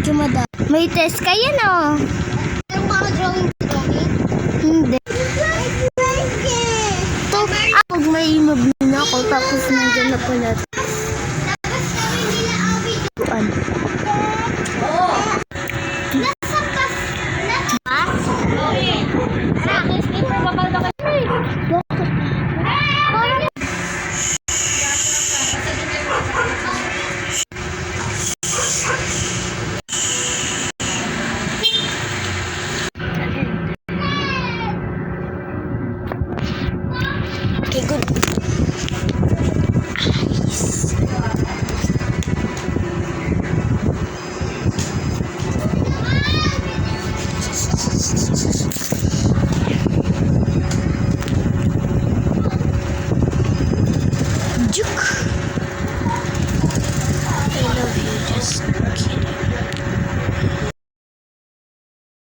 medyo madami. May test kayo, no? Yung mga drawing Hindi. Ito, pag may mabina ako, tapos nandiyan na pala. Tuan. Okay, good. Juke. I love you, just kidding.